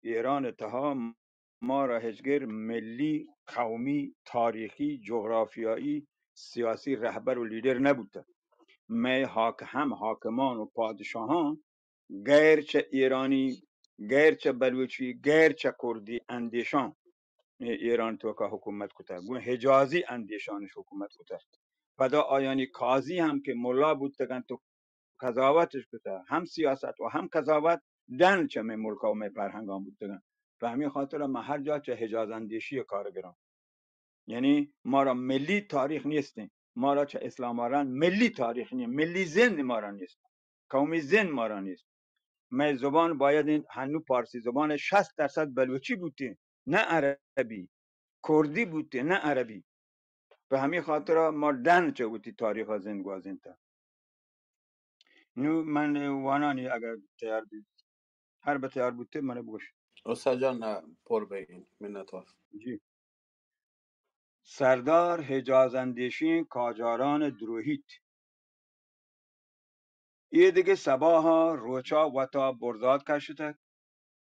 ایران اتها ما را هجگر ملی، قومی، تاریخی، جغرافیایی، سیاسی رهبر و لیدر نبوده. می هم حاکمان و پادشاهان گرچه ایرانی، گرچه بلوچی، گرچه کردی اندیشان ایران تو که حکومت کتا گون حجازی اندیشانش حکومت کتا پدا آیانی قاضی هم که ملا بود تگن تو قضاوتش کتا هم سیاست و هم قضاوت دن چه می ملکا و می فرهنگان بود تگن به همین خاطر ما هر جا چه حجاز اندیشی کارگران، یعنی ما را ملی تاریخ نیستیم، ما را چه اسلام آران ملی تاریخ نیست، ملی زن ما را نیست، قومی زن ما را نیست. می زبان باید این هنو پارسی زبان 60% بلوچی بودیم نه عربی، کردی بودی نه عربی. به همین خاطر ما دن چه بودی تاریخ ها زنگوازین تا نو من وانانی اگر تیار بید هر به تیار بودی من بگوش. استاد جان پر بگین منت. جی. سردار حجاز اندیشی کاجاران دروهیت یه دیگه سباها روچا وطا برزاد کشتک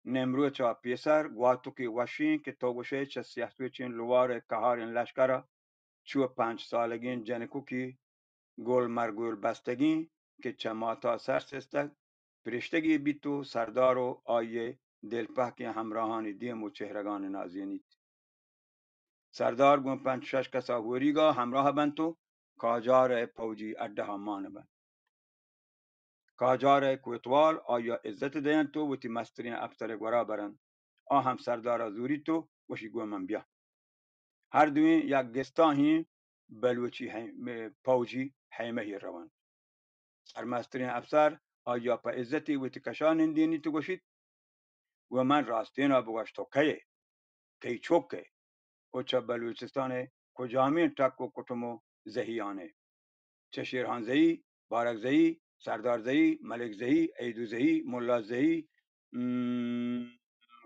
نمروچا پیسر واتو کی وشین که تو گوشه چه سیحتوی چین لوار کهارین لشکره چو 5 سالگین جنکو کی گل مرگول بستگی که چماتا سر سستک فرشتگی بی تو سردار و آیه دلپاک همراهان دیم و چهرگان نازینیت. سردار گون 5-6 کسا هوریگا همراه بند تو کاجار پوجی اده مان بند کاجار کوتوال آیا عزت دین تو و تی مسترین افسر گورا برند هم سردار زوری تو وشی گو من بیا هر دوی یک گستاهی بلوچی پوجی حیمه روان سرمسترین افسر آیا په عزتی و تی کشان دینی تو گوشید و من راستینا بگوش تو کی چوکه او چه بلوچستان کجامین تک و کتمو زهیانه چه شیرهان زهی، بارک زهی، سردار زهی، ملک زهی، ایدو زهی، ملا زهی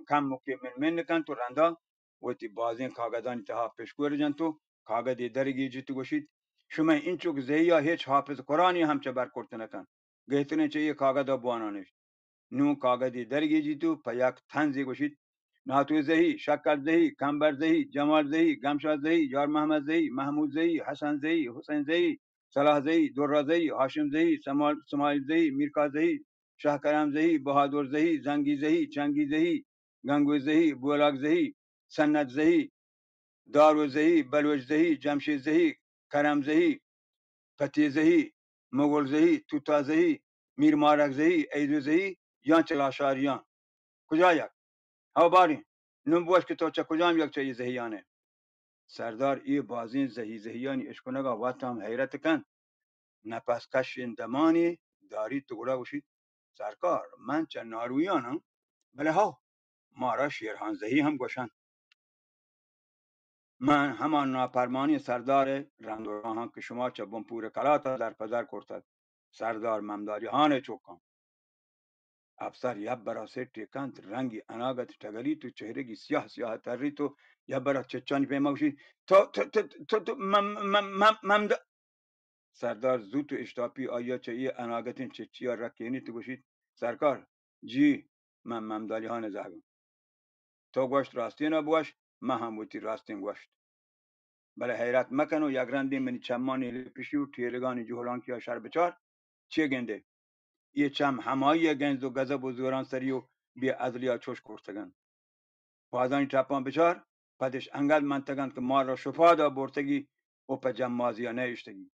کم مکی من نکن تو رندا و تی بازین کاغدان اتحاف پشکور جن تو کاغدی درگی جی تو گوشید شما این چوک زهی یا هیچ حافظ قرآنی هم چه برکرت نکن گهتونه چه یه کاغدا بوانانش نو کاغدی درگی جی تو پا یک تنزی گوشید ناتو زهی، شکر زهی، کمبر زهی، جمال زهی، گمشا زهی، یار محمد زهی، محمود زهی، حسن زهی، حسین زهی، صلاح زهی، درا زهی، هاشم زهی، سماعیل زهی، میرکا زهی، شاه کرم زهی، بهادر زهی، زنگی زهی، چنگی زهی، گنگوی زهی، بولاک زهی، سنت زهی، دارو زهی، بلوچ زهی، جمشید زهی، کرم زهی، پتی زهی، مغول زهی، توتا زهی، میر مارک زهی، ایدو زهی، یان چلاشاریان کجا یک ها باری نم بوش که تو چه کجام یک چه زهیانه سردار ای بازین زهیانی اشکنگا واتم حیرت کن نپس کش دمانی داری تو گلا گوشید سرکار من چه نارویانم بله ها مارا شیرهان زهی هم گوشن من همان ناپرمانی سردار رندوراهان که شما چه بمپور کلاتا در پدر کرتد سردار ممداری هانه چوکم افسر یه برا سر تکند رنگی اناگت تگلی تو چهرگی سیاه تری تو یه برا چچانی پیماوشی تو سردار زود تو اشتاپی آیا چه ای اناگتین چچیا رکینی تو گوشید سرکار جی من ممدالی ها نزاگم تو گوشت راستی نبوش من هم بودی راستین گوشت بله حیرت مکن و یک رندی منی چمانی پیشی و تیرگانی جهلان کیا شر بچار چیه گنده یه چم همایی گنز و گذب و زوران سری و بی ازلیا چوش کرتگن پازانی چپان بچار پدش انگل منتگن که ما را شفا دا برتگی و پا جمازی یا نیشتگی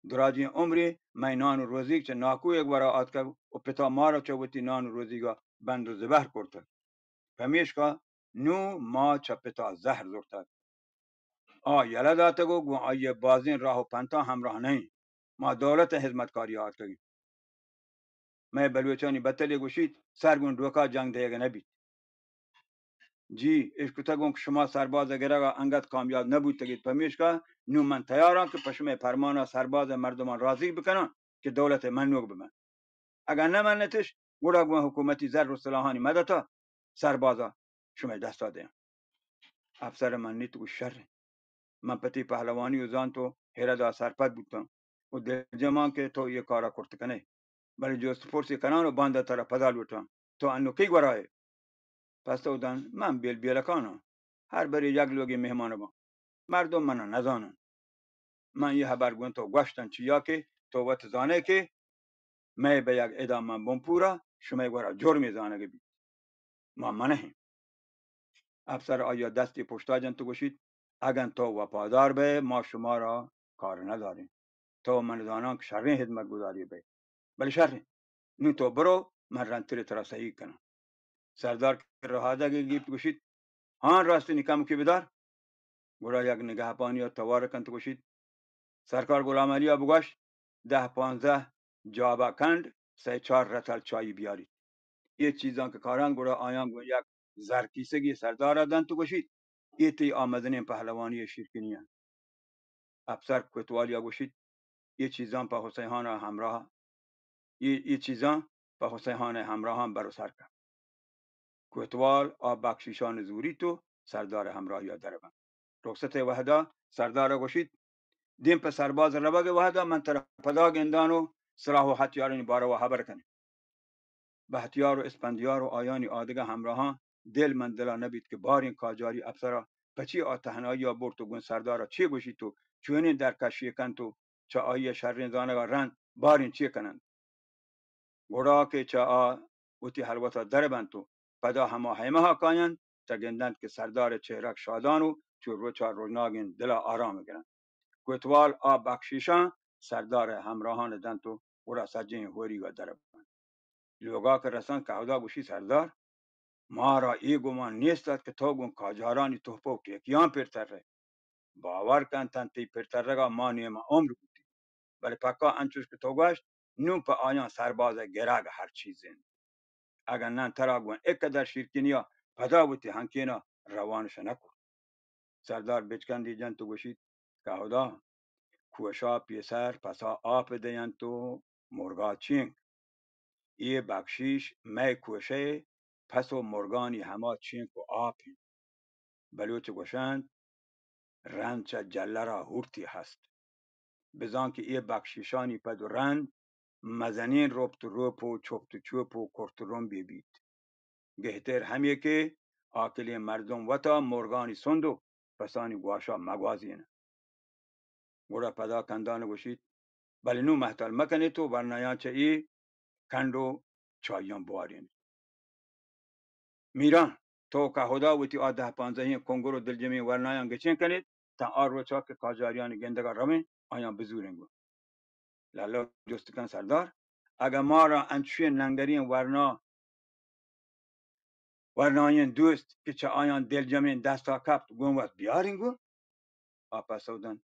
دراجی عمری من نان و روزی چه ناکو یک برا آت که و پتا ما را چوبتی نان و روزی گا بند و زبر کرتگ پمیش که نو ما چه پتا زهر زورتگ یلا داتگو گو آیه بازین راه و پنتا همراه نہیں ما دولت حزمتکاری آت کگی میں بلوچانی بطلی گوشید سرگون دوکا جنگ دیگه نبید جی اشکتا که شما سرباز گرگا انگت کامیاب نبود تگید پمیشکا نو من تیارم که پشم فرمانا سرباز مردمان راضی بکنم که دولت منوگ بمن اگر نمنتش گوڑا گوه حکومتی زر و صلاحانی مدتا سربازا شما دست داده افسر من نیت و شر من پتی پهلوانی و زان تو هردا سرپد بودم و دل جمان که تو یه کارا کرت کنه بلی جست پرسی کنان و بانده تر پدال بودم تو انو کی گورای پس دودن من بیلکانم هر بری یک لوگی مهمان با مردم منو نزانن من یه خبر تو گوشتن چیا که تو وقت زانه که می به یک ادام من بمپورا شما گورا جرمی زانه بی ما منه افسر آیا دستی پشتاجن تو گوشید اگر تو وفادار به ما شما را کار نداریم تو من زانان که شرین خدمت گذاری به بله شرین نو تو برو من رنتری ترا صحیح کنم سردار که رهادگی گیت گوشید هان راستی نکم که بدار گورا یک نگاه پانی و توار کن تو گوشید سرکار غلام علی بگوش 10-15 جابا کند 3-4 رتل چای بیارید یه چیزان که کاران گورا آیان گو یک زرکیسگی سردار دادن تو گوشید یه تی آمدن پهلوانی شیرکنی هست افسر کوتوالیا گوشید یه چیزان په حسین همراه یه چیزان په حسین همراه هم برو سر کرد کوتوال آب بخشیشان زوری تو سردار همراه یا دربن رخصت وحدا سردار گوشید دیم په سرباز ربگ وحدا من طرف پدا گندانو سلاح و هتیارانی باره و حبر کنیم به هتیار و اسپندیار و آیانی آدگه همراهان دل من دلا نبید که بارین کاجاری افسرا پچی آتهنایی یا برد و گون سردارا چی گوشید تو چونین در کشی کن تو چه آیه شرین زانگا رند بارین چی کنند گوڑا که چه آ وتی حلوتا دربند تو پدا همه حیمه ها کاین تگندند که سردار چهرک شادانو چو روچا روزناگین دلا آرام گرند کوتوال آب بخشیشان سردار همراهان دنتو گوڑا سجین هوری و دربند لوگا که رسان که گوشی سردار ما را ای گمان نیستد که تو گون کاجارانی توپو که کیان پرتره باور کن تنتی پرترگا ما نیم عمر بودی ولی پکا انچوش که تو گوشت نو پا آیان سرباز گرگ هر چیزین اگر نن ترا گون اک در شیرکنیا پدا بودی هنکینا روانش نکن سردار بچکندی جن تو گوشید که کوشا پیسر پسا آب دیان تو مرگا چینگ ای بخشیش می کوشه پس و مرگانی همه چینگ و آپین بلوچ گوشند رنچ جله را هورتی هست بزان که ای بخشیشانی پد و رند مزنین روبت روپ و چوبت چوپ و کرترون بیبید گهتر همیه که آکلی مردم وطا مرگانی سندو پسانی گواشا مگوازینه گوڑا پدا کندان گوشید بلی نو محتل مکنی تو ورنایان چه ای کندو چایان بوارین میران تو که خدا وتی آده 15 کنگرو دلجمی ورنایان گچین کنید تا آر روچا که کاجاریان گندگا رمین آیان بزورنگو لالا جستکن سردار اگر ما را انچوی ننگرین ورناین دوست که چه آیان دلجمین دستا کپت گونوات بیارینگو آپا سودن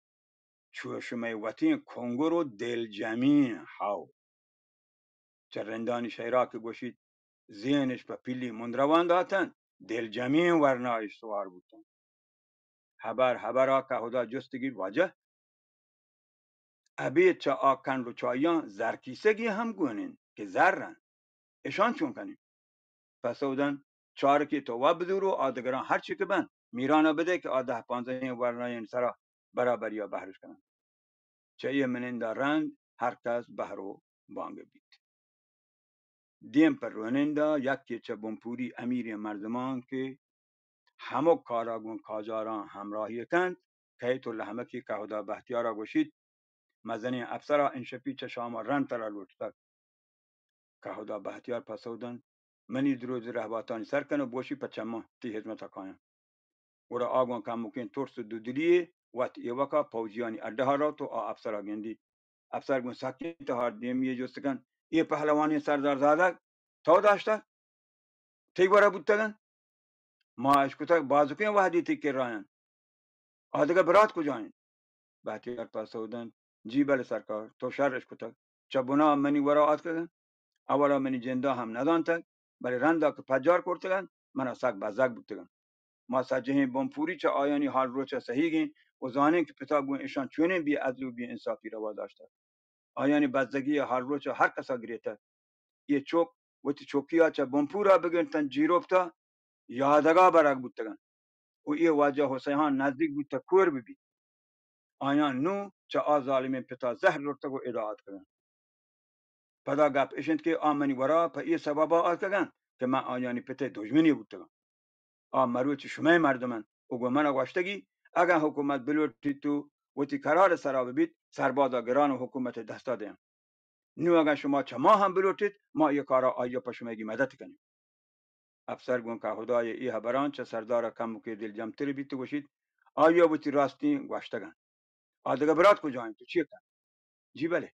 چو شمی وطین کنگرو دلجمین هاو چه رندانی شیرا که گوشید زینش پا پیلی مندروان داتن دلجمین ورنایش سوار بودن خبر که خدا جستگی واجه ابید چه آکن رو چایان زرکیسگی هم گونین که زرن اشان چون کنیم پس اودن چارکی تو و بدورو آدگران هر چی که بند میرانا بده که آده 15 ورناین سرا برابر یا بحرش کنن چه یه منین رند هر کس بحرو بانگ بید دیم پر رونندا یکی چه بمپوری امیر مردمان که همو کاراگون کاجاران همراهی کند که تو لحمکی که خدا بحتیارا گوشید مزنی افسرا انشپی چه شاما رن ترا لوٹتا که خدا بحتیار پسودن منی دروز رهباتانی سر کنه بوشی پچما تی حزمتا کایم ورا آگون کم ممکن ترس دودلیه وات ایوکا پوزیانی اده را تو افسرا گندی افسر گون ساکی تهار دیم یه جستگن یه پهلوانی سردار زاده تو داشته تی ورا بودتگن ما اشکتا بازوکین وحدی تی که راین آدگه برات کجاین بحتیار پسودن جی بله سرکار تو شرش کتا چبونا منی ورا آد کردن اولا منی جندا هم ندانتگ بله رندا که پجار کرتگن من سگ بزگ بودتگن ما سجهین بمپوری چه آیانی حال رو چه صحیحین و زانین که پتا گون ایشان چونین بی عدل و بی انصافی روا داشته آیانی بزدگی حال رو چه هر کسا گریته یه چوک و تی چوکیا چه بمپورا بگنتن جیروفتا یادگا برگ بودتگن و یه واجه حسیحان نزدیک بودتا کور ببید آیان نو چه ظالمین پتا زهر رتگو اداعات کردن پدا گپ ایشند که آمنی ورا پا ای سببا آد کردن که من آیانی پتا دجمنی بودتگن مروچ شما مردمن و من گوشتگی اگر حکومت بلوٹی تو وتی قرار سرا ببید سربازا گران و حکومت دست دادیم نو اگر شما چما هم بلوٹید ما یک کارا آیا پشمگی مدد کنیم افسر گون که خدای ای خبران چه سردار کم که دل جمتر بیت گوشید آیا وتی راستی گوشتگن آدگه برات کجاییم تو چیه کن جی بله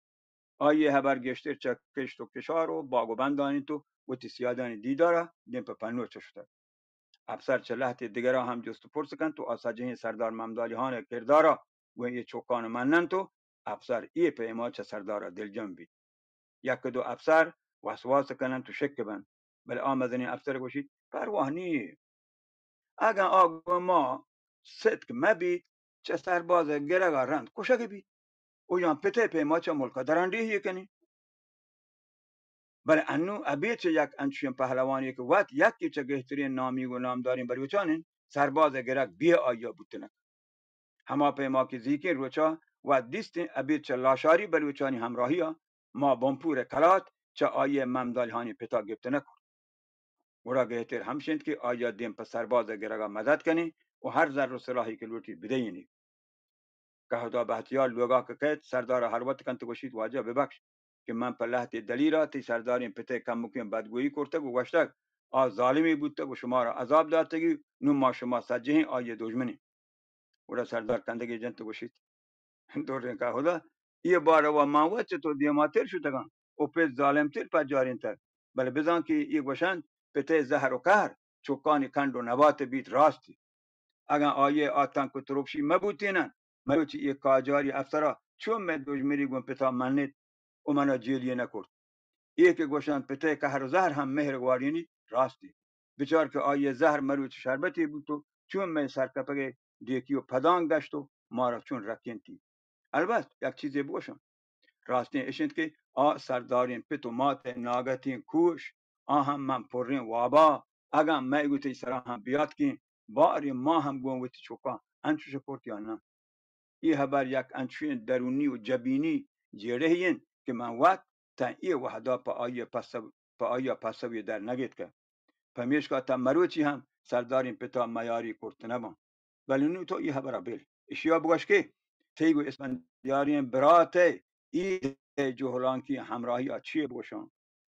آیه خبر گشتر چه کشت و کشار و باغ و بندانی تو وتی سیادانی دیداره دیم په پنو چشته افسر چه لحظه دیگر هم جست و پرس کن تو آساجه سردار ممدالی هان کردارا و یه چوکان منن تو افسر ای پیما چه سردار دلجم بید یک دو افسر وسواس کنن تو شک بند بل آمدنی افسر گوشید پرواه نی اگر آگو ما صدق مبید چه سرباز گرگا رند کشک بید او یان پته پیما چه ملکا درندی کنی بل انو ابی چه یک انچین پهلوانی که وقت یکی چه گهترین نامی و نامدارین بروچانین سرباز گرگ بی آیا بودنک هما پیما که زیکین روچا و دیستین ابی چه لاشاری بلوچانی همراهی ها ما بمپور کلات چه آیه ممدالهانی پتا گفته نکن ورا گهتر همشند که آیا دیم پر سرباز گرگا مدد کنی و هر ذر و صلاحی که لوٹی بدهینی که خدا بحتیار لوگا که کهت سردار هر وقت کنت گوشید واجه ببخش که من پر لحت دلیرا تی سردارین پته کم مکیم بدگویی کرته و گوشتک آ ظالمی بودته و شما را عذاب دادتگی نو ما شما سجهین آیه دجمنی ورا سردار کندگی جنت گوشید دورین که خدا یه بار و ما وچه تو دیماتر شدگان او پیش ظالمتر پر جارین تر بل بزن که یه گوشند پته زهر و قهر چوکانی کند و نبات بیت راستی اگر آیه آتان کو تروپشی مبوتینن مروچی یک کاجاری افسرا چون من دجمری گون پتا منید و منا جیلیه نکرد یک گوشند پته که هر زهر هم مهرگوارینی راستی بچار که آیه زهر مروچ شربتی بود تو چون من سرکپگ دیکی و پدان گشت و ما را چون رکنتی البته یک چیزی بگوشم راستی اشند که سردارین پتو مات ناگتین کوش هم من پرین وابا اگر میگوتی سرا هم بیاد که باری ما هم گونگوتی چوکا انچوش کرد یا نه این خبر یک انچوین درونی و جبینی جیره که من وقت تا ای وحدا پا آیا پسوی در نگید که پمیشکا تا مروچی هم سردارین پتا میاری کرد نبان ولی نو تو این خبر بیل اشیا بگوش که تیگو اسفندیارین براته ای جهلان کی همراهی چیه بگوشان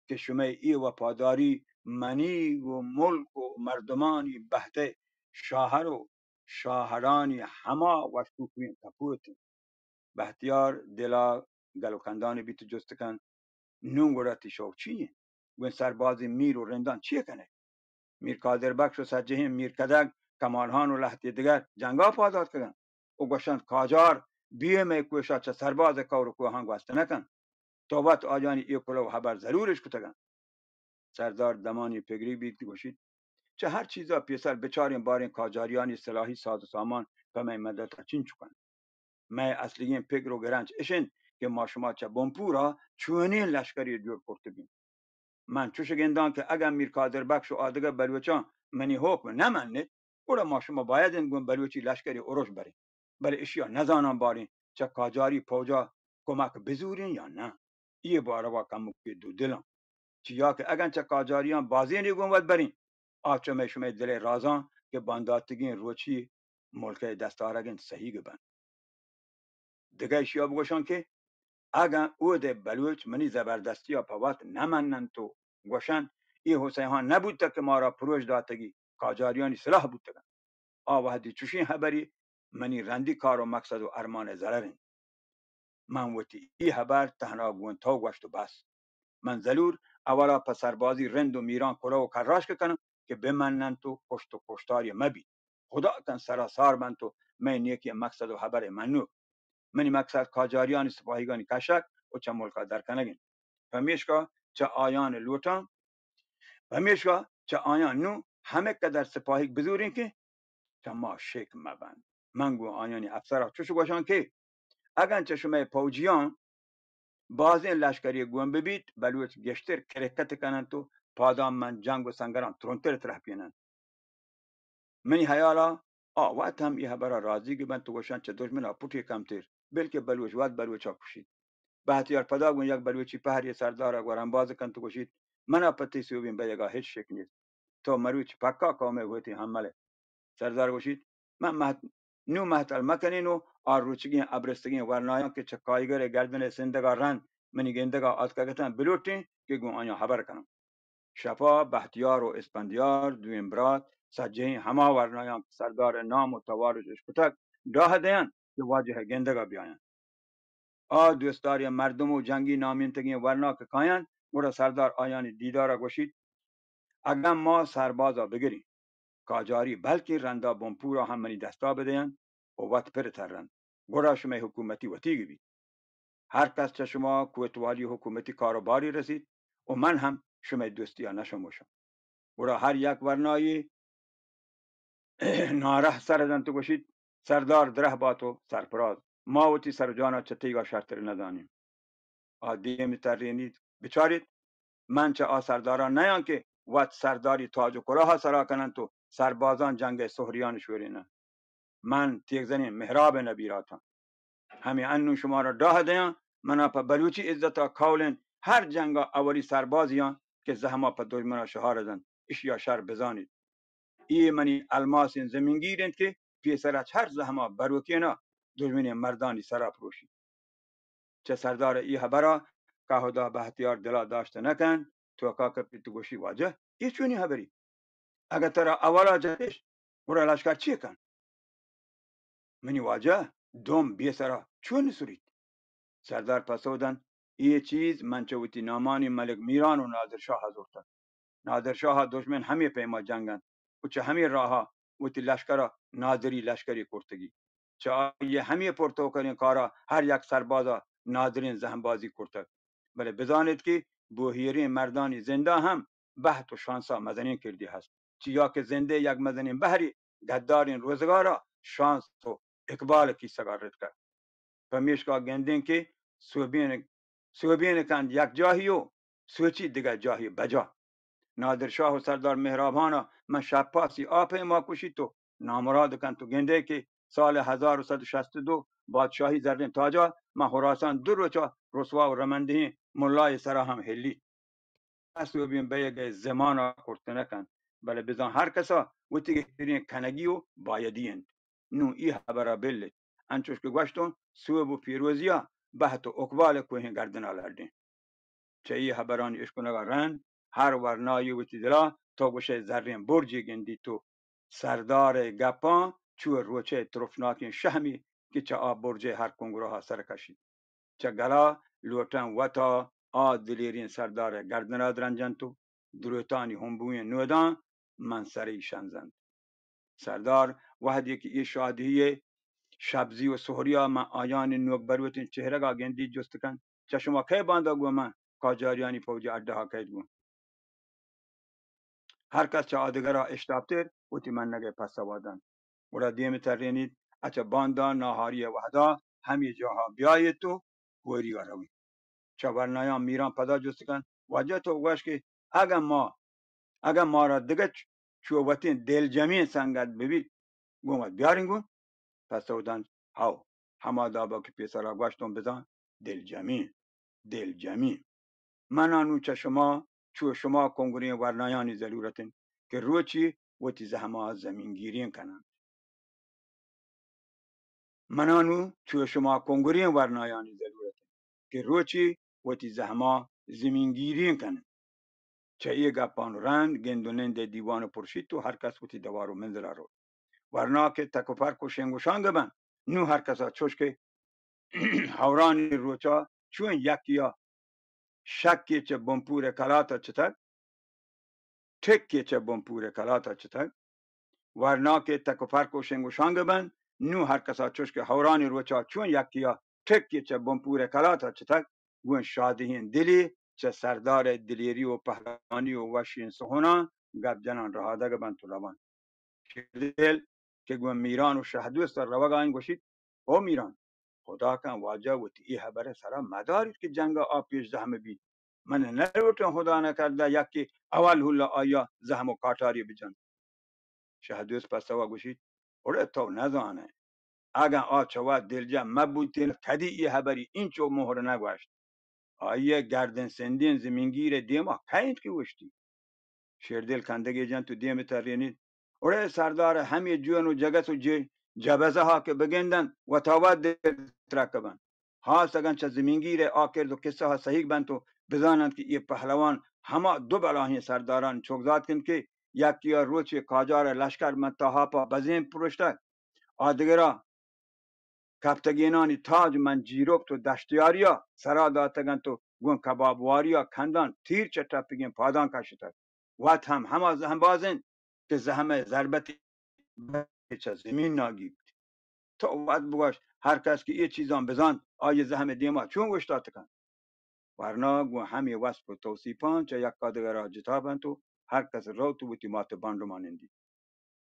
که شما ای وفاداری منی و ملک و مردمانی بهته شاهر و شاهرانی هما و شکوین تپوت بهتیار دلا گلوکندان بیت جستکن نونگوراتی شو چیه و سرباز میر و رندان چیه کنه میر کادر بخش و سجهیم میر کدک کمالهان و لحظه دیگر جنگا پاداد کردن و گوشند کاجار بیه می کوشا چه سرباز کور و کوهان گوسته نکن توبت آجانی ای کلو خبر ضرورش کتگن سردار دمانی پگری بیت گوشید چه هر چیزا پیسر بچارین بارین کاجاریانی سلاحی ساز و سامان و می مدد چین چکن می اصلیین پگر و گرنج اشن که ما شما چه بمپورا چونین لشکری جور کرده بین من چوش گندان که اگر میر کادر بخش و آدگه بلوچان منی حکم نمنید اولا ما شما باید این گون بلوچی لشکری اروش برین بله اشیا نزانم بارین چه کاجاری پوجا کمک بزورین یا نه یه بارا کمو که دو دلم چیا که اگر چه کاجاریان بازی نیگون ود برین آچه می شما دل رازان که بانداتگین روچی ملک دستارگین صحیح بند دیگه اشیا بگوشان که اگر او ده بلوچ منی زبردستی یا پوات نمنن تو گوشن ای حسین ها نبود که ما را پروش داتگی کاجاریانی سلاح بود تگن آوهدی چوشین خبری منی رندی کار و مقصد و ارمان ضررین من وتی ای خبر تنها گون تو گوشت و بس من زلور اولا پسربازی رند و میران کلا و کراش کنم که بمنن تو کشت و کشتاری مبی خدا کن سراسار من تو من نیکی مقصد و خبر منو منی مقصد کاجاریان سپاهیگانی کشک و چه ملکا در کنگین فمیشکا چه آیان لوتان فمیشکا چه آیان نو همه که در سپاهی بزورین که چه ما شک مبند من گو آیانی افسرا چوشو گوشان که اگر چه شما پوجیان بازین لشکری گون ببید بلوچ گشتر کرکت کنن تو پادام من جنگ و سنگران ترونتر طرح پینن منی حیالا وقت هم یه برا راضی که من تو گوشان چه دشمن پوٹی کمتر بلکه بلوچ وقت بلوچا کشید بهتیار پداگون یک بلوچی پهر یه سردار گورنباز کن تو گوشید من پتی سیوبین به یگاه هیچ شک نیست تو مروچ پکا کامه وتی همله سردار گوشید من نو محتل مکنین و آروچگین ابرستگین ورنایان که چکایگر گردن سندگا رن منی گندگا آتکاگتن بلوٹین که گون آیا خبر کنم شفا بختیار و اسپندیار دویم برات سجهین همه ورنایان سردار نام و توارجش کتک داه دیان که واجه گندگا بیاین دوستاری مردم و جنگی نامینتگین ورنا که کاین مرا سردار آیان دیدارا گوشید اگر ما سربازا بگیریم کاجاری بلکه رندا بمپورا هم منی دستا بدهن و وقت پر ترن گرا شما حکومتی وطیگی بید هر کس چه شما کوتوالی حکومتی کاروباری رسید و من هم شما دوستی ها نشموشم گرا هر یک ورنایی ناره سردن تو گوشید سردار دره باتو سرپراز ما وتی سرجانا چتیگا شرطر ندانیم آدیم ترینید بچارید من چه سرداران نیان که وقت سرداری تاج و کلاه سرا کنن تو سربازان جنگ سهریان شورینه من تیغزنی محراب نبیراتم همین انو شما را داه دیان من پا بلوچی عزتا کولن هر جنگا اولی سربازیان که زحما پا دشمنا شهار دن اشیا شر بزانید ای منی الماسین زمینگیرند که پیسرچ هر زحما بروکینا دشمن مردانی سرا پروشی چه سردار ای خبرا که خدا به احتیار دلا داشته نکن تو که پیتو گوشی واجه ای چونی خبری اگر ترا اولا جتش برا لشکر چی کن منی واجه دوم بیسرا چون سورید سردار پسودن یہ چیز منچوتی نامانی ملک میران و نادرشاه حضورتا نادرشاه دشمن همی پیما جنگن و چه همی راها وتی لشکر نادری لشکری کرتگی چه آیه همی پرتو کنین کارا هر یک سربازا نادرین زهنبازی کرتگ بله بزانید که بوهیری مردانی زنده هم بحت و شانسا مزنین کردی هست چیا که زنده یک مزنین بهری گدارین روزگارا شانس و اقبال کی سگارت کرد پمیشکا گندین که سوبین کند یک جاهی و سوچی دیگر جاهی بجا نادرشاه و سردار مهرابانا من شب پاسی آپه ما کشید تو نامراد کن تو گنده که سال 1162 بادشاهی زرین تاجا من خراسان دو روچا رسوا و رمندهی ملای سرا هم هلی سوبین بیگه زمانا کرتنه کن بله بزن هر کسا و تیگه کنگی و بایدین نو ای خبرا بله انچوش که گوشتون سوب و پیروزیا بحت و اقبال کوهین گردن آلردین چه ای خبرانی اشکنگا رن هر ورنایی و دلا تا گوشه زرین برجی گندی تو سردار گپان چو روچه ترفناکین شهمی که چه آب برجه هر کنگروها سر کشید چه گلا لوتن وطا دلیرین سردار گردن آدرنجن تو دروتانی همبوی نودان من سری شنزند سردار وحدی که ای شادیه شبزی و سهریا من آیان نوک بروتین چهره گا گندی جست کن چه شما که باندا گو من کاجاریانی فوجی اده ها کهید گون هر کس چه آدگرا اشتابتر وتی من نگه پس سوادن ورا دیم ترینید اچه باندا ناهاری وحدا همی جاها بیاید تو گوری روی چه ورنایان میران پدا جست کن وجه تو گوش که اگر ما را دیگه چوبتین دل جمعی سنگت ببید گومد بیارین گون پس سودن هاو همه دابا که پیسرا گوشتون بزن دل جمعی من آنو چه شما چو شما کنگوری ورنایانی ضرورتن که روچی و تی زحما زمین گیرین کنن من آنو چو شما کنگوری ورنایانی ضرورتن که روچی و تی زحما زمین گیرین کنن چه ای گپان رند گندونند دیوان پرشید تو هر کس و تی دوارو منزل رو ورنا که تک و فرق و شنگ و شانگ بن نو هر کسا چوش که حورانی روچا چون یکیا شکی چه بمپور کلاتا چتک تکی چه بمپور کلاتا چتک ورنا که تک و فرق و شنگ و شانگ بن نو هر کسا چوش که حورانی روچا چون یکیا تکی چه بمپور کلاتا چتک گون شادهین دلی چه سردار دلیری و پهلوانی و وشین سهونا گب جنان رهاده بن تو روان دل که گون میران و شهدوست روگا این گوشید او میران خدا کن واجه و تی خبر سرا مدارید که جنگ آب پیش زحمه بید من نروتن خدا نکرده یکی اول هلا آیا زحم و کاتاری بجن شهدوست پس و گوشید اوره تو نزانه اگر آچوا دلجم مبوتین کدی ای خبری این چو مهر نگوشت آیه گردن سندین زمینگیر دیما کهید که وشتی شیردل کندگی جن تو دیم ترینی اوره سردار همه جون و جگس و جبزه ها که بگندن و تاوت ترکبن ها سگن چه زمینگیر آکرد و کسه ها صحیح بند تو بزانند که یہ پهلوان همه دو بلاهی سرداران چوکزاد کن که یکی روچ کاجار لشکر منتها پا بزین پروشتک آدگرا کفتگینانی تاج من جیروب تو دشتیاریا سرا داتگن تو گون کبابواریا کندان تیر چطپگین پادان کشتک وات هم زهم بازن که زهم ضربت چه زمین ناگیب تو وات بگوش هر کس که یه چیزان بزن آیه زهم دیما چون گشتات کن ورنا گو همی وصف و توصیفان چه یک کادگرا جتابن تو هر کس رو تو بوتی مات باندو مانندی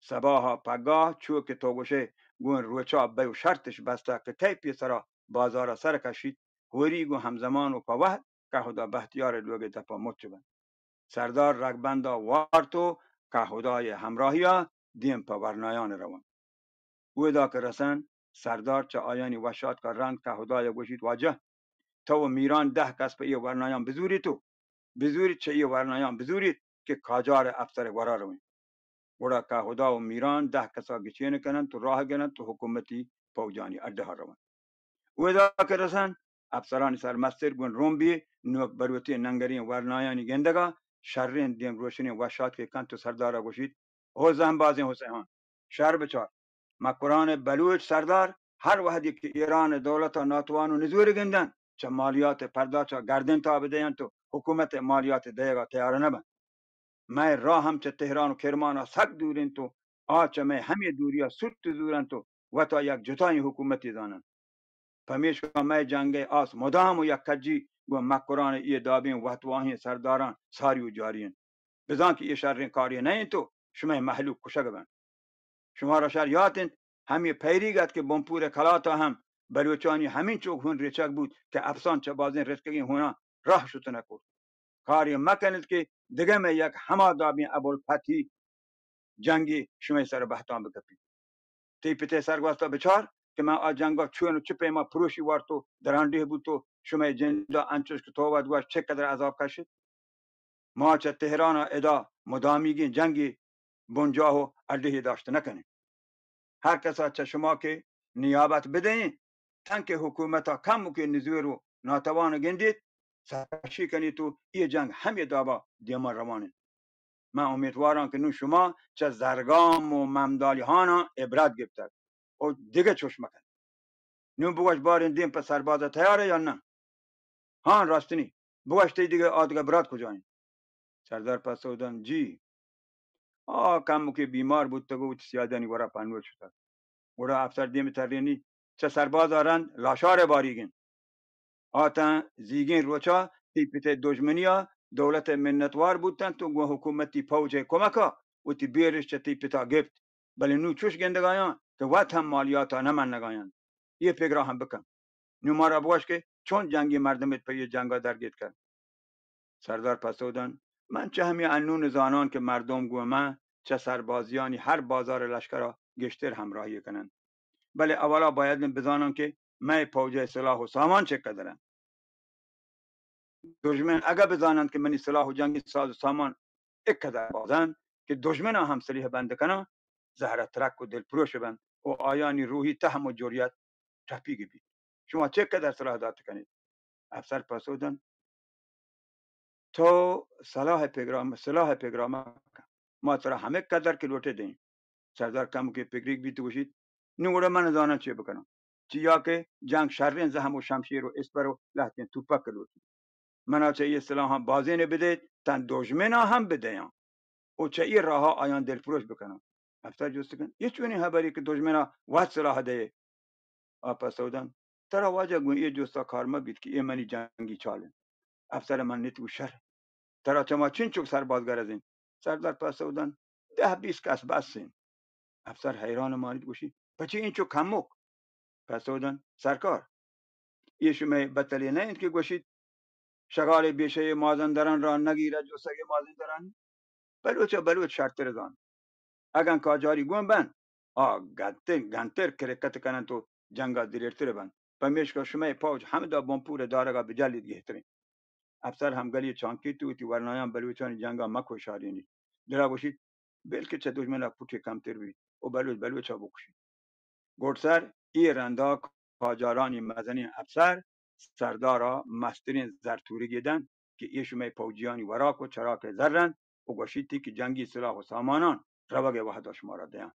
سباها پگاه چو که تو گوشه گون روچا به شرطش بسته که کی پیسرا بازار سر کشید هوری گو همزمان و پوه که خدا بختیار لوگ دپا مچ بند سردار رگبندا وارتو که خدای همراهیا دیم پا ورنایان روان او دا که رسن سردار چه آیانی وشاد که رند که خدای گوشید واجه تو میران 10 کس به ای ورنایان بزوری تو بزورید چه ای ورنایان بزورید که کاجار افسر ورا روین وڑا کا خدا و میران 10 کسا گچین کنن تو راه گنن تو حکومتی فوجانی اڈه ها روان ودا که رسن افسران سرمستر گون رومبی نو بروتی ننگرین ورنایانی گندگا شرین دیم روشنی وشات که کن تو سردارا گوشید او زنبازین حسین شهر بچار مکران بلوچ سردار هر وحدی که ایران دولت و ناتوان و نزور گندن چه مالیات پرداچا گردن تا بدهن تو حکومت مالیات دیگا تیار نبن میں راه هم چه تهران و کرمان سگ دورین تو آچه میں همی دوریا سوت زورن تو و تا یک جتای حکومتی دانن پمیش که میں جنگ آس مدام و یک کجی و مکران ای دابین وحتواهی سرداران ساری و جارین بزان که ای شرین کاری نه تو شما محلوک کشگ بن شما را شر یادین همی پیریگت که بمپور کلاتا هم بلوچانی همین چوک هون ریچک بود که افسان چه بازین رسکگین هونا راه شد نکرد کاری مکنید که دیگه میں یک هما دابین ابوالفتحی جنگی شما سر بهتان بکپید تی پته سرگواستا بچار که من آ جنگا چون چه پیما پروشی وارتو درانده بود تو شما جندا انچوش که تو ودواش چه قدر عذاب کشید ما چه تهران ادا مدامیگی جنگی بنجاه و اردهی داشته نکنیم هر کسا چه شما که نیابت بدهین تنک حکومتا کم که نزور و ناتوان گندید سرشی کنی تو ای جنگ همی دابا دیما روانه من امیدوارم که نو شما چه زرگام و ممدالی هانا عبرت گرفتد و دیگه چوش مکن نو بگوش بارین دیم پر سربازه تیاره یا نه هان راستنی بگوش تی دیگه آدگه برات کجایین سردار پسودن جی کم که بیمار بود تو گوت سیادنی ورا پنول شد ورا افسر دیم ترینی چه سرباز آرند لاشار باریگین آتن زیگین روچا تی پته دشمنیا دولت منتوار بودن تو گو حکومتی پوجه کمکا و تی بیرش چه تی پتا گفت بله نو چوش گندگایان که وقت هم مالیاتا نمن نگایان یه فکر هم بکن نو ما را بواش که چون جنگی مردمت پی جنگا درگیت کرد سردار پسودن من چه همی انون زانان که مردم گو من چه سربازیانی هر بازار لشکرا گشتر همراهی کنن بله اولا باید بزانم که من پوجه سلاح و سامان چه قدرم دشمن اگر بزانند که منی سلاح و جنگی ساز و سامان اقدر بازند که دشمن هم سلیح بند کنه زهره ترک و دل پروش بند و آیانی روحی تهم و جوریت تحقیق بید شما چه قدر سلاح داد کنید افسر پاسودن تو سلاح پیغرام ما ترا همه قدر که لوٹه دیں سردار کم که پیگریک بیت گوشید نوره من دانم چه بکنم چیا که جنگ شرین زهم و شمشیر و اسپر و لحتین توپک لوٹید منا چه سلاح هم بازی بدید تن دشمن هم بدهیم و چه ای راه آیان دلفروش بکنم افسر جست کن یه چونی خبری که دشمن وقت سلاح ده پسودن ترا واجه گوی یه جستا کارما بید که ای منی جنگی چاله افسر من نیت و شر ترا چما چین چوک سرباز گرزین سردار پسودن 10-20 کس بسین افسر حیران مانید گوشی بچه این چوک کموک پسودن سرکار یه شما بطلی نه که گوشید شغال بیشه مازندران را نگیرد جسگ مازندران بلوچ شرط رزان اگن کاجاری گون بن گنتر کرکت کنن تو جنگا دیرتر بن پمیش که شما پاوج همه دا بمپور دارگا بجلید گهترین افسر هم گلی چانکی تو تی ورنایان بلوچانی جنگا مکو شارینی دلا گوشید بلکه چه دشمن پوتی کمتر بید و بلوچ ها بکشید گرسر ای رندا کاجارانی مزنی افسر سردارا مسترین زرتوری گیدن که ایشمه پوجیانی وراک و چراک زرن و گوشیدی که جنگی سلاح و سامانان روگ وحدا شمارا دیان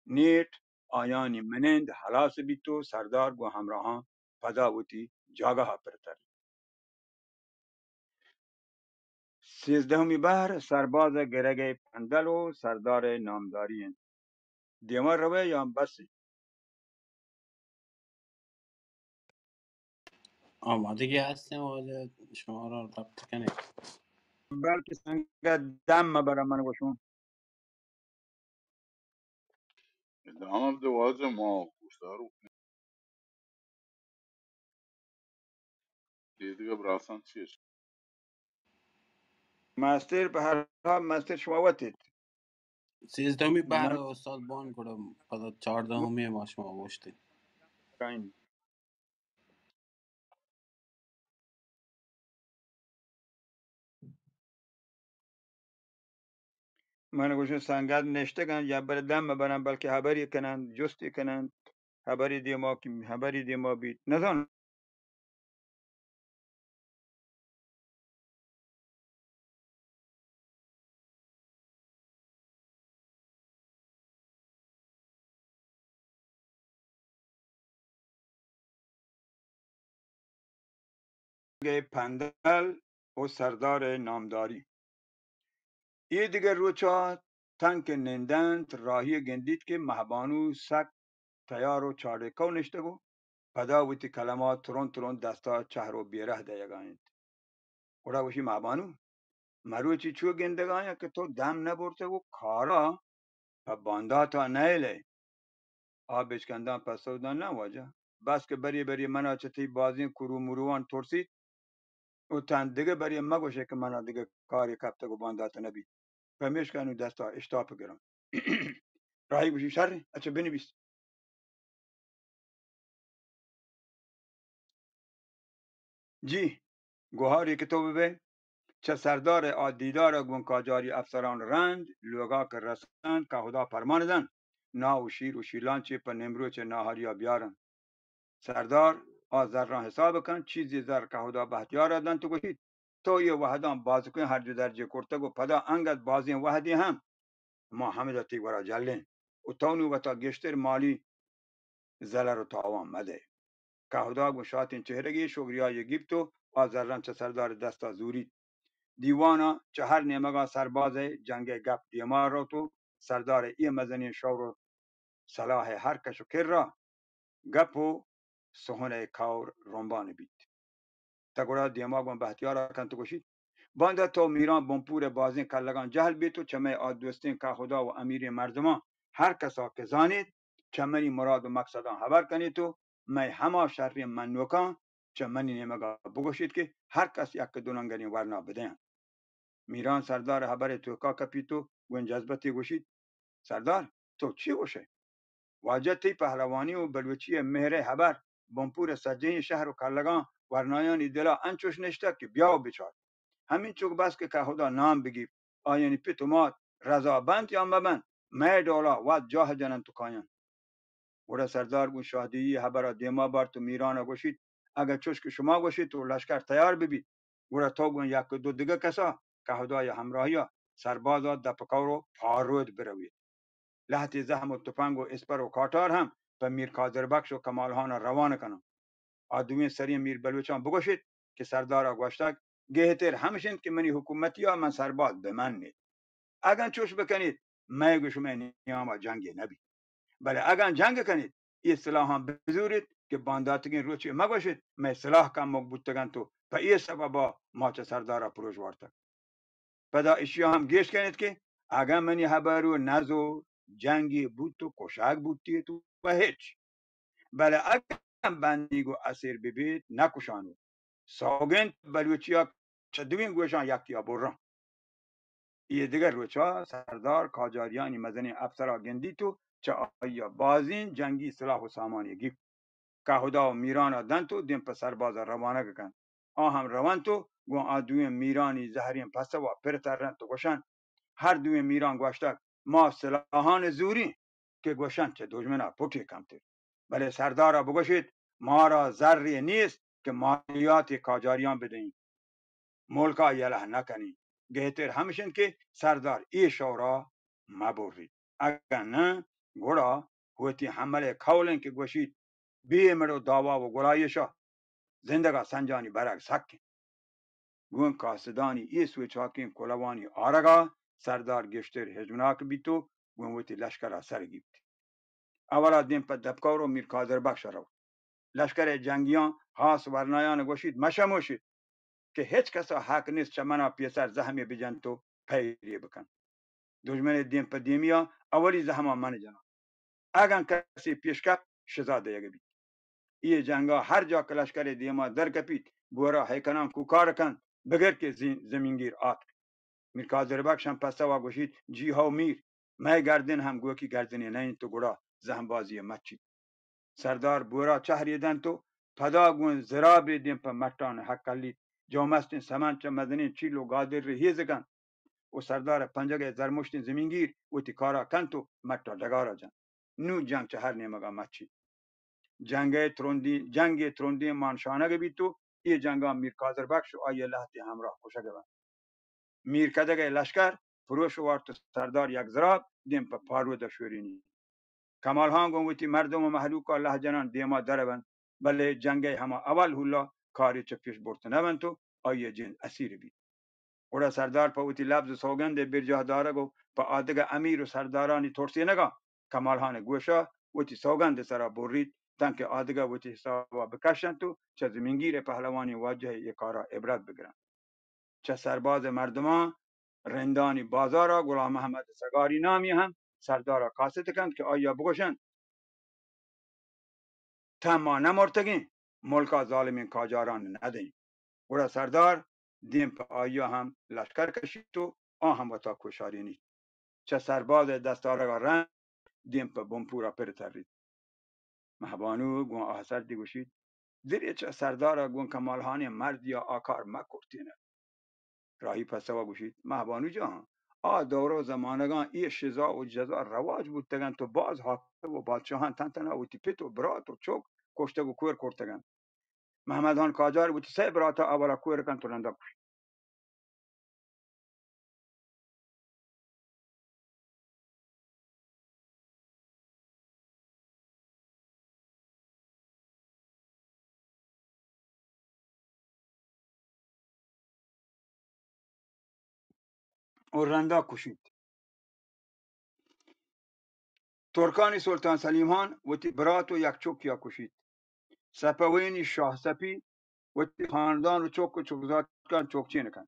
نیت آیانی منند حلاس بیتو سردار گو همراهان فضاوتی جاگه پرتر 13 بهر سرباز گرگ پندل و سردار نامداری دیما روه یا بسی آمادگی هستیم واجه شما را ربط کنید. بلکه سنگ دم برا من گوشون ادامه بده واجه ما کشتار دیگه براسان چیش ماستر به هر حال ماستر شما وتید 13 بهر من استاد بان کردم پدا 14 ما شما گوشتی. گفتم من گوشون سنگت نشتگن یا بر دم برن بلکه خبری کنن جستی کنن خبری دیما که خبری دیما بید نزان پندل و سردار نامداری یه دیگر روچا تنک نندند راهی گندید که مهبانو سک تیار و چارکو نشتگو پداوتی کلمات ترون ترون دستا چهر و بیره دیگانید اوڑا وشی مهبانو مروچی چو گندگایا که تو دم نبرته و کارا و باندا تا نیله آبش کندن پس دان نواجه بس که بری منا چتی بازین کرو مروان ترسید و تن دیگه بری مگوشه که منا دیگه کاری کبته و باندا تا نبید و میشکنو دستا اشتاپ گرم راهی گوشی شر اچه بنویس جی گوهاری که تو ببین چه سردار آدیدار گونکاجاری افسران رند لوگا که رسند که خدا فرمان دن نا و شیر و شیلان چه پر نمرو چه ناهاریا بیارن سردار آذر را حساب کن چیزی زر که خدا بحتیار دن تو گوشید تو یه وحدان بازی کن هر جو درجه کرتگ و پدا انگت بازی وحدی هم ما همه دا تیگ ورا جلین و تو نو بتا گشتر مالی زلر و تاوان مده که خدا گوشاتین چهرگی شگریا یگیبتو آذران چه سردار دستا زوری دیوانا چه هر نیمگا سرباز جنگ گپ دیما رو تو سردار ای مزنی شور و صلاح هر کشو کر را گپ و سخن کور رنبان بید تگورا دیما گون بحتیارا کن تو گوشید بانده تو میران بمپور بازین کلگان جهل بیتو چمه آد دوستین که خدا و امیر مردمان هر کسا که زانید چمنی مراد و مقصدان خبر کنید تو می هما شر من نوکان چمنی نیمگا بگوشید که هر کس یک دونانگری ورنا بدهن میران سردار خبر توکا کپیتو گون جذبتی گوشید سردار تو چی گوشه واجه تی پهلوانی و بلوچی مهره خبر بمپور سجین شهر و کلگان ورنایانی دلا انچوش نشته که بیا و بچار همین چوک بس که خدا نام بگی آیانی پیتومات رضا بند یا مبند مه دولا و جاه جنن تو کایان وڑا سردار گون شادی خبر دیما بار تو میران گوشید اگر چوش شما گوشید تو لشکر تیار ببید وڑا تو گون یک دو دیگه کسا که خدای همراهی سربازا دپکاورو پارود بروید لحظه زحم و تفنگ و اسپر و کاتار هم به میر کاظر بخش و کمالهان روانه کنم آدمی سری میر بلوچان بگوشید که سردار گوشتک گهتر همشند که منی حکومتی یا من سرباز به من نید اگر چوش بکنید من گوشم نیام جنگی نبی بله اگر جنگ کنید این سلاح هم بزورید که بانداتگین روچی مگوشید من سلاح کم مقبوطگن تو و این سببا ما چه سردار پروش وارتک پدا اشیا هم گیش کنید که اگر منی خبرو نزو جنگی بود تو کشک بودتی تو و هیچ بله اگر بندیگو اسیر ببید نکشانو سوگند بلوچیا چدوین گوشان یکتیا بران یه دیگر روچا سردار کاجاریانی مزنی افسرا گندی تو چه آیا بازین جنگی سلاح و سامانی گیب که خدا و میرانا دن تو دیم پسر باز روانه کن هم روان تو گو آدوی میرانی زهرین پس و پرترن تو گوشن هر دوی میران گوشتک ما سلاحان زوری که گوشن چه دشمنا پوتی کمتر بله سردارا بگوشید ما را ذری نیست که مالیات کاجاریان بدهیم ملکا یله نکنی گهتر همشن که سردار ای شورا مبورید اگر نه گوڑا هوتی حمله کولن که گوشید بی مرو داوا و گلایشا زندگا سنجانی برگ سکن گون کاسدانی ای سوی چاکین کلوانی آرگا سردار گشتر هجمناک بیتو گون وتی لشکر سر گیبت اولا دیم پا دبکارو میر کازر بخش رو لشکر جنگیان هاس ورنایان گوشید مشموشید که هیچ کسا حق نیست چمنا پیسر زهمی بجن تو پیری بکن دشمن دیم پا دیمیا اولی زهما من جنا اگر کسی پیش کپ شزاده یگه بید ای جنگا هر جا که لشکر دیما در کپید بورا حیکنان کوکار کن بگر که زمینگیر آت میر کازر بخشم پسا و گوشید جی ها میر مای گردن هم گوکی گردنی نه تو گڑا زهم بازی مچی سردار بورا چهریدن تو پدا گون زراب دیم پا مٹان حقالی جومستین سمانچ مدنی چیلو گادر رهیزگن و سردار پنجگ زرمشتین زمینگیر و تی کارا کنتو مٹا دگارا جن نو جنگ چه هر نیمگا مچی جنگ تروندی مانشانه بیتو ای جنگا میر کازر بخش و آیه لحظی همراه کشگه بند میر کدگه لشکر فروش وارت سردار یک زراب دیم پا پارو دشورینی کمال ها گویی مردم و محلوک الله جنان دیما دربند بله جنگ همه اول هولا کاری چه پیش برده نبند تو آیه جن اسیر بید اوڑا سردار پا لفظ سوگند برجاه داره گو پا آدگ امیر و سردارانی ترسی نگا کمال هان گوشا وتی سوگند سرا برید تنک آدگ وتی حسابا بکشن تو چه زمینگیر پهلوانی واجه یکارا عبرت بگیرن چه سرباز مردمان رندانی بازارا غلام محمد سگاری نامی هم سردارا قاصد کند که آیا بگوشند تما نمرتگین ملکا ظالمین کاجاران ندهیم گوڑا سردار دیم پا آیا هم لشکر کشید تو آن هم وطا کشاری نید چه سرباز دستارگا رنگ دیم پا بمپورا پر ترید مهبانو گون آسر دی گوشید زیر چه سردارا گون کمالهانی مرد یا آکار مکرتینه راهی پسوا گوشید مهبانو جان دورو زمانگان ای شزا و جزا رواج بودتگن تو باز حاکم و بادشاهان تنتنا و تیپیت و برات و چوک کشتگ و کور کرتگن محمد خان قاجار بود سه براتا اولا کور کن تو رنده کش و رنده کشید ترکانی سلطان سلیمان و تی براتو یک چوک یا کشید سپوینی شاه سپی و تی خاندان و چوک و چوکزاد کن چوکچی نکن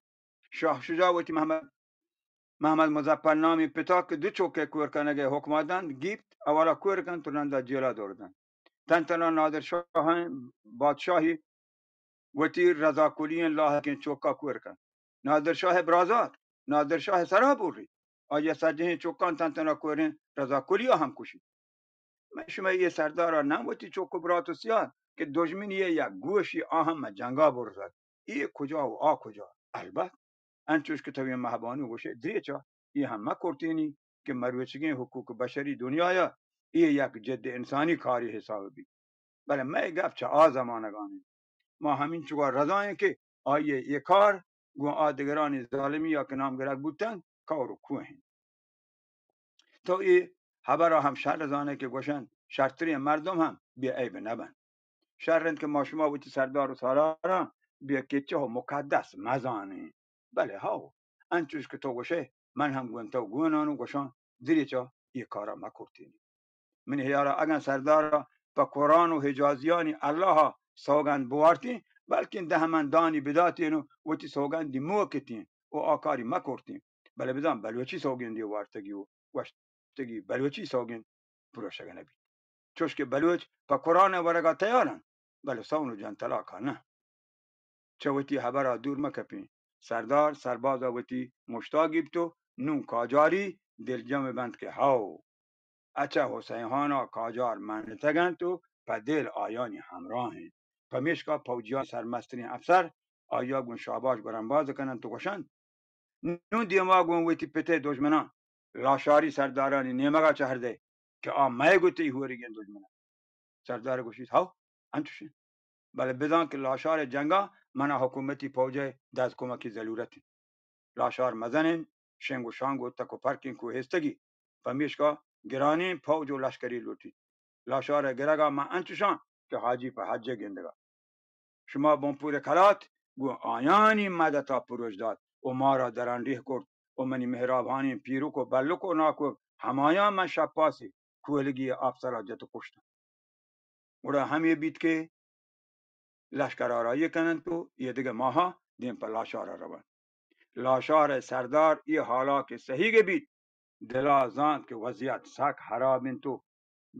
شاه شجاع و تی محمد مظفر نامی پتا که دو چوک کور کنگه حکمادن گیبت اولا کور کن تو رنده جیلا دوردن تنتنا نادر شاه بادشاهی و تی رضا کلی الله که چوکا کور کن نادر شاه برازار نادر شاه سرا بوری آیا سجه چوکان تنتنا کورین رضا کلی هم کشید من شما یه سردار نموتی چوک براتو سیاد که دشمنی یک گوشی آهم جنگا برزد ای کجا و کجا البته انچوش که توی مهبانو گوشه دیچا ای هم مکرتینی که مروچگین حقوق بشری دنیایا ای یک جد انسانی کاری حساب بی بله من گفت چه زمانگانی ما همین چوکا رضاییم که آیه یک کار گو آدگرانی ظالمی یا که نامگرد بودن کارو کوهن تو ای حبرا هم شهر رضانه که گوشن شرطری مردم هم بی عیب نبن شهرند که ما شما بودی سردار و سالاران بیا کچه ها مقدس مزانه بله ها انچوش که تو گوشه من هم گون تو گونانو گوشان دیریچا ای کارا مکرتینی من هیارا اگن سردارا با قرآن و حجازیانی الله سوگند بوارتین بلکه دهمندانی بداتینو و تی سوگند دی موکتین و آکاری مکرتین بله بدان بلوچی سوگندی وارتگی و وشتگی بلوچی سوگند پروشگه نبی چوش که بلوچ با قرآن ورگا تیارن بله سونو جان طلاقا نه چوتی حبرا دور مکپین سردار سربازا وتی مشتاقیبتو نون کاجاری دل جمع بند که هاو اچه حسینهانا کاجار من تگن تو پا دل آیانی همراهین پا میشکا پوجیان سرمسترین افسر آیا گون شاباش گرنباز کنن تو گوشن نو دیما گون ویتی پته دشمنان لاشاری سردارانی نیمگا چهرده که مای گوتی هوریگن دشمنان سردار گوشید ها انتوشین بله بدان که لاشار جنگا من حکومتی پوجه دست کمکی ضرورتی لاشار مزنین شنگ و شانگ و تک و پرکین کو هستگی فمیشکا گرانی پوج و لشکری لوٹی لاشار گرگا ما انتوشان که حاجی په حج گندگا شما بمپور کلات گو آیانی مدتا پروش داد و ما را دران ریح کرد و منی مهرابانی پیروک و بلوک و ناکو همایا من شپاسی کولگی افسرا جت کشتم وڑا هم یہ بیت که لشکر آرایی کنن تو یه دیگه ماها دیم پر لاشار روان لاشار سردار یه حالا که صحیح بیت دلا زاند که وضعیت سک حرابین تو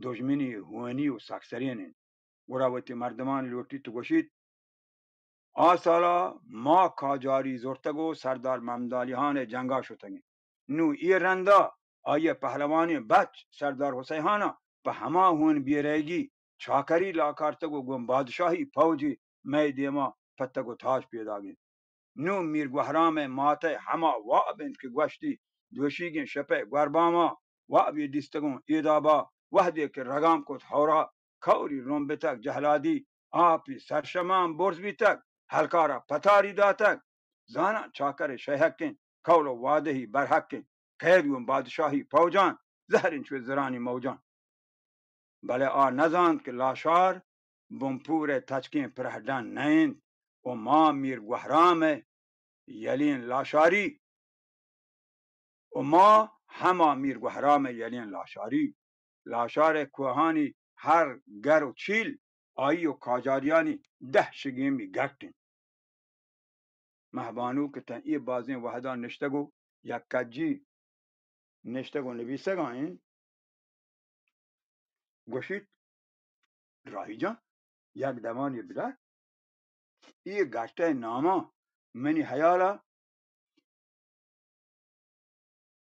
دشمنی هونی و سکسرینین وڑا وتی مردمان لوٹی تو گوشید آسالا ما کاجاری زرتگو سردار ممدالیان جنگا شدگی نو ای رندا آیه پهلوانی بچ سردار حسیحانا به هما هون بیرگی چاکری لاکارتگو گم بادشاهی پوجی می دیما پتگو تاج پیداگی نو میر گوهرام ماته هما وابند که گوشتی دوشیگین شپه گرباما وابی دیستگون ایدابا وحدی که رگام کت هورا کوری رومبتک جهلادی آپی سرشمان برز بیتک هلکارا پتاری داتک زانا چاکر شیحکن کولو وادهی برحکن قیدون بادشاهی پوجان زهرین چوی زرانی موجان بله نزاند که لاشار بمپور تچکین پرهدن نیند و ما میر گوهرام یلین لاشاری و ما هما میر گوهرام یلین لاشاری لاشار کوهانی هر گر و چیل آیی و کاجاریانی 10 شگیمی گرتین مهبانو که تن ای بازین وحدان نشتگو یک کجی نشتگو نویسگا این گوشید راهی جان یک دمانی بلد ای گشته ناما منی حیالا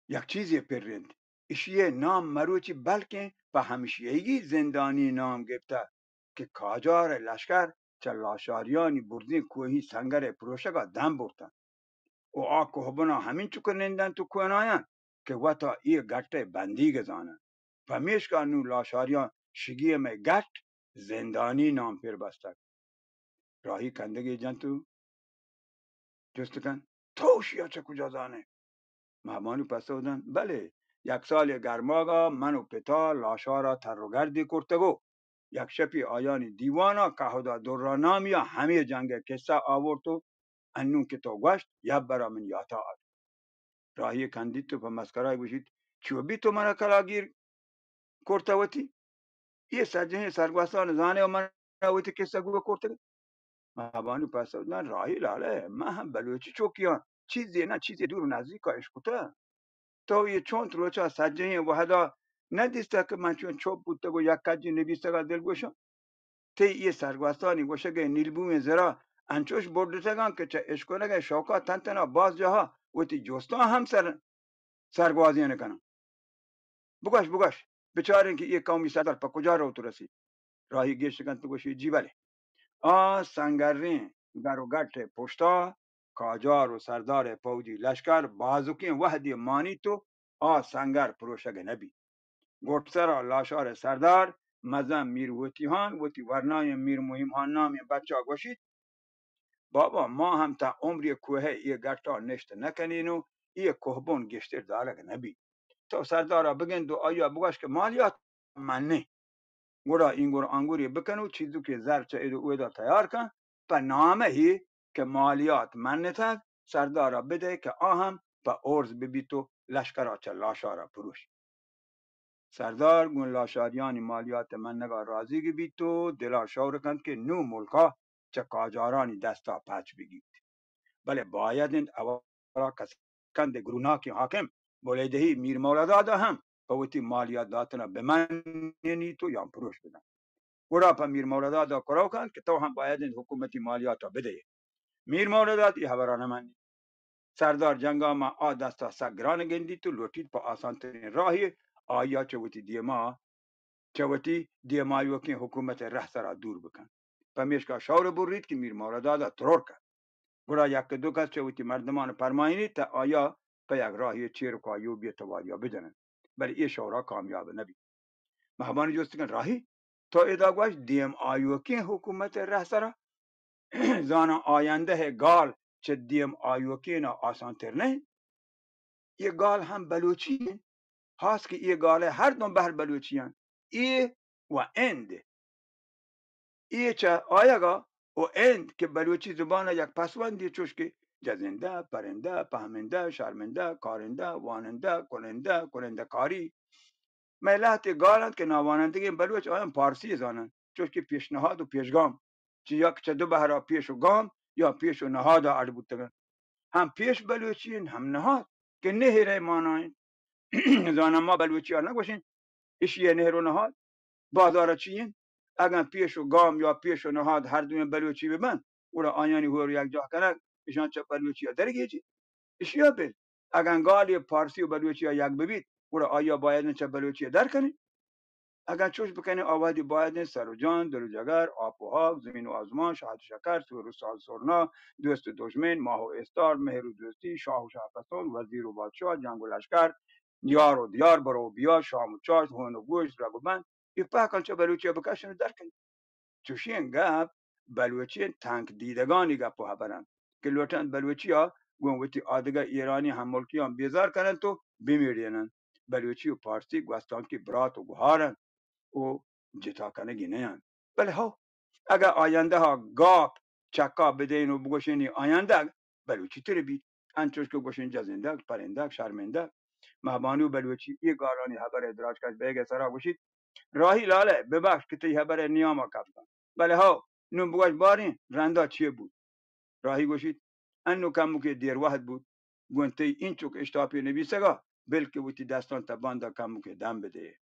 یک چیزی پرند اشیه نام مروچی بلکه به همیشگی زندانی نام گفته که کاجار لشکر چه لاشاریانی بردین کوهی سنگر پروشگا دم بردن و کوهبنا همین چو کنندن تو کوهناین که وطا ای گشته بندی گزانن و میشکا نو لاشاریان شگی میں گشت زندانی نام پر بستک راهی کندگی جنتو جست کن توشیا چه کجا زانه مهمانی پس بودن بله 1 سال گرماگا من و پتا لاشارا تروگردی کرتگو یک شپی آیانی دیوانا کهودا درانامیا همه جنگ کسا آورتو انون که تو گوشت یب برا من یاتا آد راهی کندید تو پا مسکرای بوشید چو بی تو من کلاگیر کرتوتی یه سجنه سرگوستان زانه و من راوتی کسا گوه کرتگو مهمانی پس بودن راهی لاله من هم بلوچی چوکیان چیزی نه چیزی دور و نزدیک اشکوته تو یه چون روچا سجنه وحدا ندیسته که من چون چوب بوده و یک کجی نبیسته که دل گوشم تی یه سرگوستانی گوشه که نیلبوم زرا انچوش بردتگان که چه اشکونه که شوکا تنتنا باز جاها و تی جوستا هم سرگوازی نکنن بگوش بچارین که یه قومی سردار پا کجا رو تو رسید راهی گیشت کن تو گوشی جی بله سنگرین در و گرت پشتا کاجار و سردار پوجی لشکر بازوکین وحدی مانی تو سنگر پروشگ نبی گرسرا لاشار سردار مزم میر وطیهان وطی ورنای میر مهم ها نامی بچه ها گوشید بابا ما هم تا عمری کوه یه گرتا نشت نکنینو یه کوهبون گشتر دارگ نبی تو سردارا بگن دو آیا بگوش که مالیات من نه گورا اینگور انگوری بکنو چیزو که زرچه ایدو اویدا تیار کن پا نامه هی که مالیات من نتگ سردارا بده که آهم پا ارز ببیتو لشکرا چه لاشارا پروش سردار گون لاشاریانی مالیات من نگا راضی گی بیتو دلا شاور کند که نو ملکا چه کاجارانی دستا پچ بگید بله باید این اولا کسکند گروناکی حاکم بولیدهی میر مولدادا هم پوتی مالیات داتنا به من نیتو یا پروش بدن گوڑا پا میر مولدادا کراو کند که تو هم باید این حکومتی مالیاتا بده میر مولداد ای حبران من سردار جنگا ما دستا سگران گندی تو لوٹید پا آسانترین راهی آیا چوتی دیمایو که حکومت ره سرا دور بکن پمیشکا شاور برید که میر مولدادا ترور کرد گرا یک دو کس چه وقتی مردمان فرماینی تا آیا به یک راهی چیر و کایوبی توالیا بدنن بل این شورا کامیاب نبی مهبانی جست کن راهی تا اداگوش دیم آیوکی حکومت ره سرا زانا آینده گال چه دیم آیوکی نا آسان تر نه یہ گال هم بلوچی ہیں خاص که یہ گال هر دو بهر بلوچی ہیں ای و اند ای چه آیگا و اند که بلوچی زبان یک پسوندی چوش که جزنده پرنده فهمنده شرمنده کارنده واننده کننده کاری ملت گالند که ناوانندگی بلوچ آیم پارسی زانند چوش که پیشنهاد و پیشگام چی یک چه دو بهرا پیش و گام یا پیش و نهاد آد بودتگن هم پیش بلوچین هم نهاد که نهره ماناین زانم ما بلوچی ها نگوشین ایش یه نهر و نهاد بازار چیین اگر پیش و گام یا پیش و نهاد هر دوی بلوچی ببند او را آیانی هور یک جا کنند ایشان چه بلوچی ها درگیجی ایشیا بل اگر گالی پارسی و بلوچی ها یک ببید او را آیا باید چه بلوچی ها در کنی اگر چوش بکنی آوادی باید سر و جان دل و جگر آب و هاک زمین و آزمان شهد و شکر سور و سال سرنا دوست و دشمن ماه و استار مهر و دوستی شاه و شهپسند وزیر و بادشاه جنگ و لشکر دیار و دیار برو و بیا شام و چاش هون و گوش رگ و بند ایفا کن چه بلوچی بکشن در کنی چوشین گپ بلوچی تنک دیدگانی گپ و هبرن که لوٹن بلوچی ها گونگوتی آدگه ایرانی هم ملکی هم بیزار کنن تو بمیرینن بلوچی و پارسی گوستان کی برات و گوهارن او جتا کنگی نیان بله ها اگر آینده ها گاپ چکا بدین و بگوشینی آینده بلوچی تر بید انچوش که گوشین جزنده پرنده شرمنده مهبانی و بلوچی یه گارانی حبر ادراج کرد بیگه سرا گوشید راهی لاله ببخش که تی حبر نیاما کفتن بله ها نون بگوش بارین رندا چیه بود راهی گوشید انو کمو که دیر واحد بود گونته این چوک اشتاپی نویسگا بلکه بودی دستان تباندا کمو که دم بده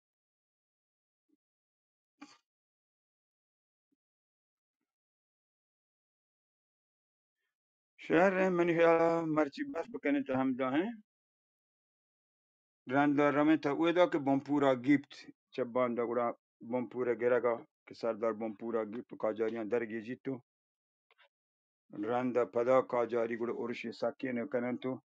شهر منی خیال مرچی بس بکنه تا هم داهه رندا رمه تا اوه که بمپورا گیپت چه باندا گورا بمپورا گرگا که سردار بمپورا گیپت کاجاریان درگیجی تو رندا پدا کاجاری گورا ارشی سکین کنن تو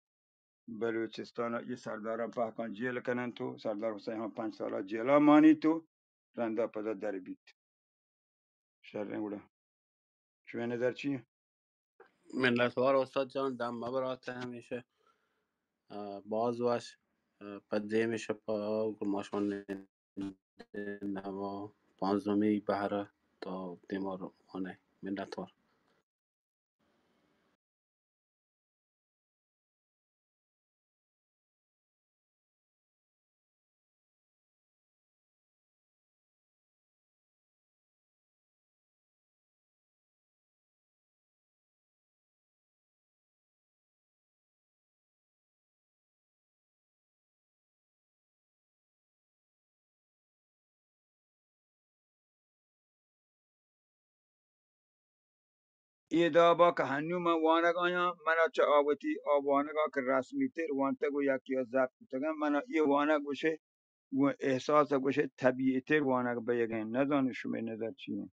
بلوچستان یہ سرداران پاکان جیل کنن تو سردار حسین ها 5 ساله جیلا مانی تو رندا پدا در بیت شهر گورا شوی نظر چیه؟ ملت وار استاد جان دم مبرات همیشه باز باش پده میشه پا ماشون نما پانزدهمی بهره تا دیمار مانه ملت وار ای دابا که هنو من وانگ آیا منا چه آوتی آوانگا که رسمی تر وانتگ و یکی از ضبط تگم منا ای وانگ گوشه و احساس گوشه طبیعی تر وانگ بیگن ندانه شما نظر چیه